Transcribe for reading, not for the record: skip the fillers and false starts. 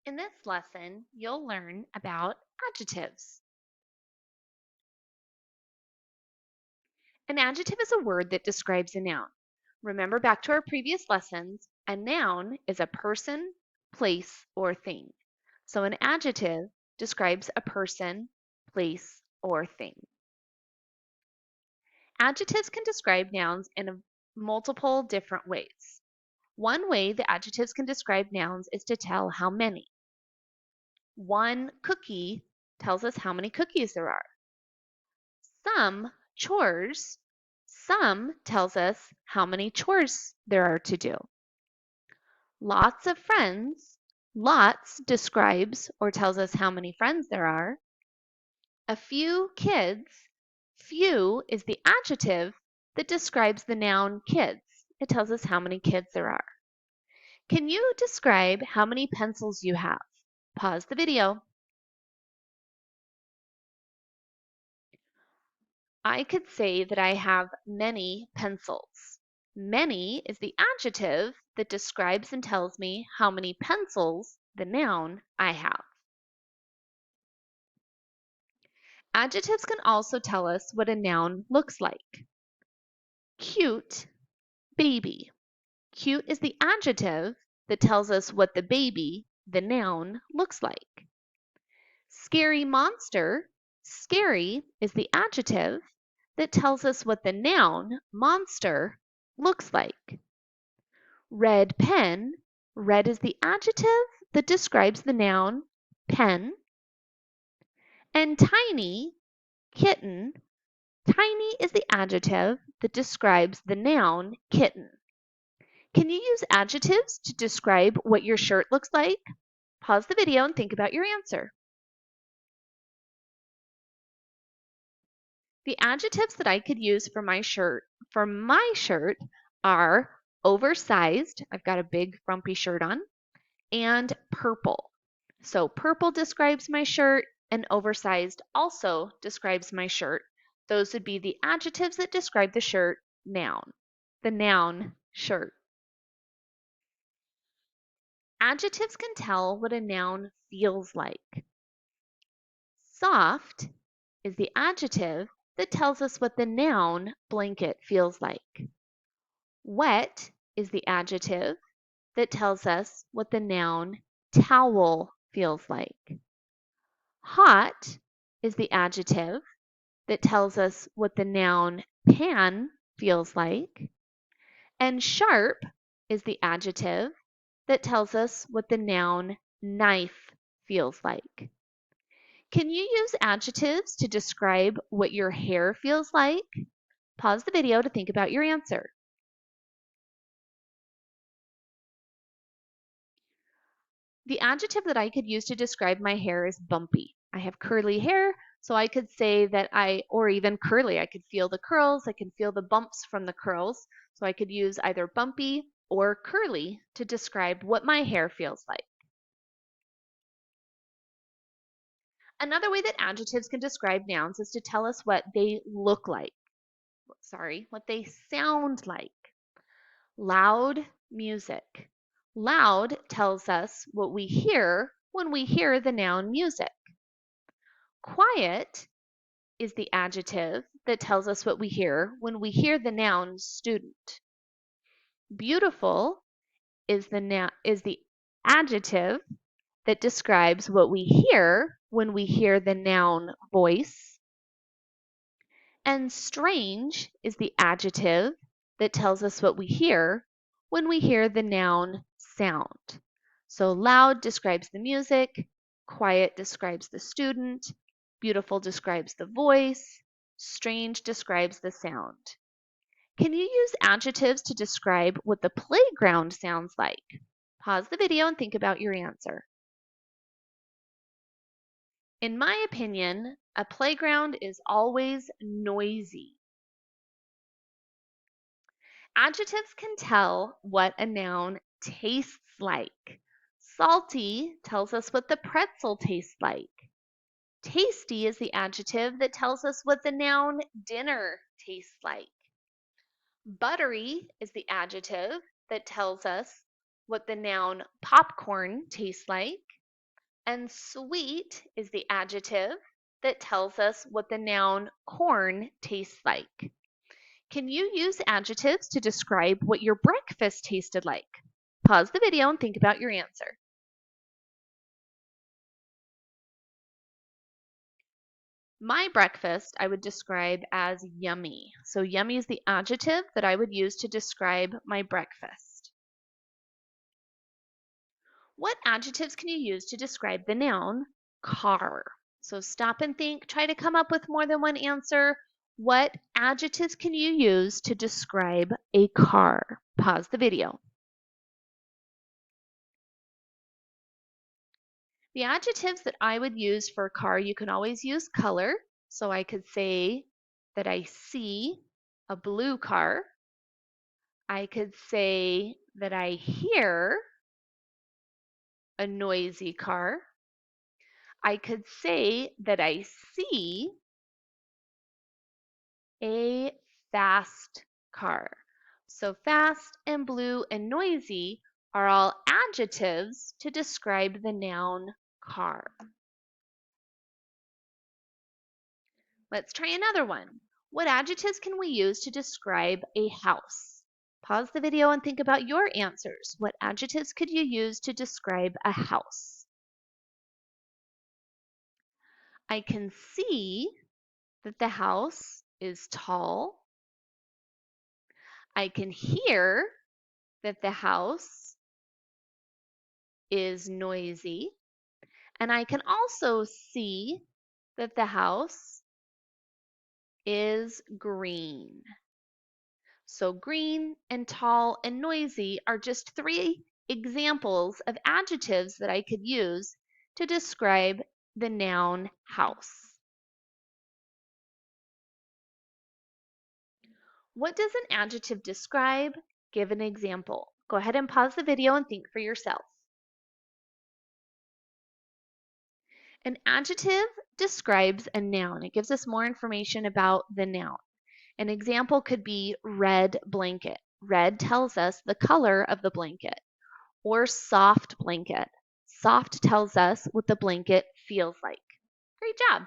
In this lesson, you'll learn about adjectives. An adjective is a word that describes a noun. Remember back to our previous lessons, a noun is a person, place, or thing. So an adjective describes a person, place, or thing. Adjectives can describe nouns in multiple different ways. One way the adjectives can describe nouns is to tell how many. One cookie tells us how many cookies there are. Some chores, some tells us how many chores there are to do. Lots of friends, lots describes or tells us how many friends there are. A few kids, few is the adjective that describes the noun kids. It tells us how many kids there are. Can you describe how many pencils you have? Pause the video. I could say that I have many pencils. Many is the adjective that describes and tells me how many pencils, the noun, I have. Adjectives can also tell us what a noun looks like. Cute, baby. Cute is the adjective that tells us what the baby, the noun, looks like. Scary monster. Scary is the adjective that tells us what the noun, monster, looks like. Red pen. Red is the adjective that describes the noun, pen. And tiny, kitten. Tiny is the adjective that describes the noun, kitten. Can you use adjectives to describe what your shirt looks like? Pause the video and think about your answer. The adjectives that I could use for my shirt are oversized. I've got a big frumpy shirt on, and purple. So purple describes my shirt and oversized also describes my shirt. Those would be the adjectives that describe the shirt, noun. The noun, shirt. Adjectives can tell what a noun feels like. Soft is the adjective that tells us what the noun, blanket, feels like. Wet is the adjective that tells us what the noun, towel, feels like. Hot is the adjective that tells us what the noun, pan, feels like. And sharp is the adjective that tells us what the noun, knife, feels like. Can you use adjectives to describe what your hair feels like? Pause the video to think about your answer. The adjective that I could use to describe my hair is bumpy. I have curly hair, so I could say that or even curly, I could feel the curls, I can feel the bumps from the curls. So I could use either bumpy or curly to describe what my hair feels like. Another way that adjectives can describe nouns is to tell us what they look like. What they sound like. Loud music. Loud tells us what we hear when we hear the noun music. Quiet is the adjective that tells us what we hear when we hear the noun student. Beautiful is the adjective that describes what we hear when we hear the noun voice. And strange is the adjective that tells us what we hear when we hear the noun sound. So loud describes the music, quiet describes the student, beautiful describes the voice, strange describes the sound. Can you use adjectives to describe what the playground sounds like? Pause the video and think about your answer. In my opinion, a playground is always noisy. Adjectives can tell what a noun tastes like. Salty tells us what the pretzel tastes like. Tasty is the adjective that tells us what the noun dinner tastes like. Buttery is the adjective that tells us what the noun popcorn tastes like. And sweet is the adjective that tells us what the noun corn tastes like. Can you use adjectives to describe what your breakfast tasted like? Pause the video and think about your answer. My breakfast I would describe as yummy. So yummy is the adjective that I would use to describe my breakfast. What adjectives can you use to describe the noun car? So stop and think, try to come up with more than one answer. What adjectives can you use to describe a car? Pause the video. The adjectives that I would use for a car, you can always use color. So I could say that I see a blue car. I could say that I hear a noisy car. I could say that I see a fast car. So fast and blue and noisy are all adjectives to describe the noun car. Let's try another one. What adjectives can we use to describe a house? Pause the video and think about your answers. What adjectives could you use to describe a house? I can see that the house is tall. I can hear that the house is noisy. And I can also see that the house is green. So green and tall and noisy are just three examples of adjectives that I could use to describe the noun house. What does an adjective describe? Give an example. Go ahead and pause the video and think for yourself. An adjective describes a noun. It gives us more information about the noun. An example could be red blanket. Red tells us the color of the blanket. Or soft blanket. Soft tells us what the blanket feels like. Great job.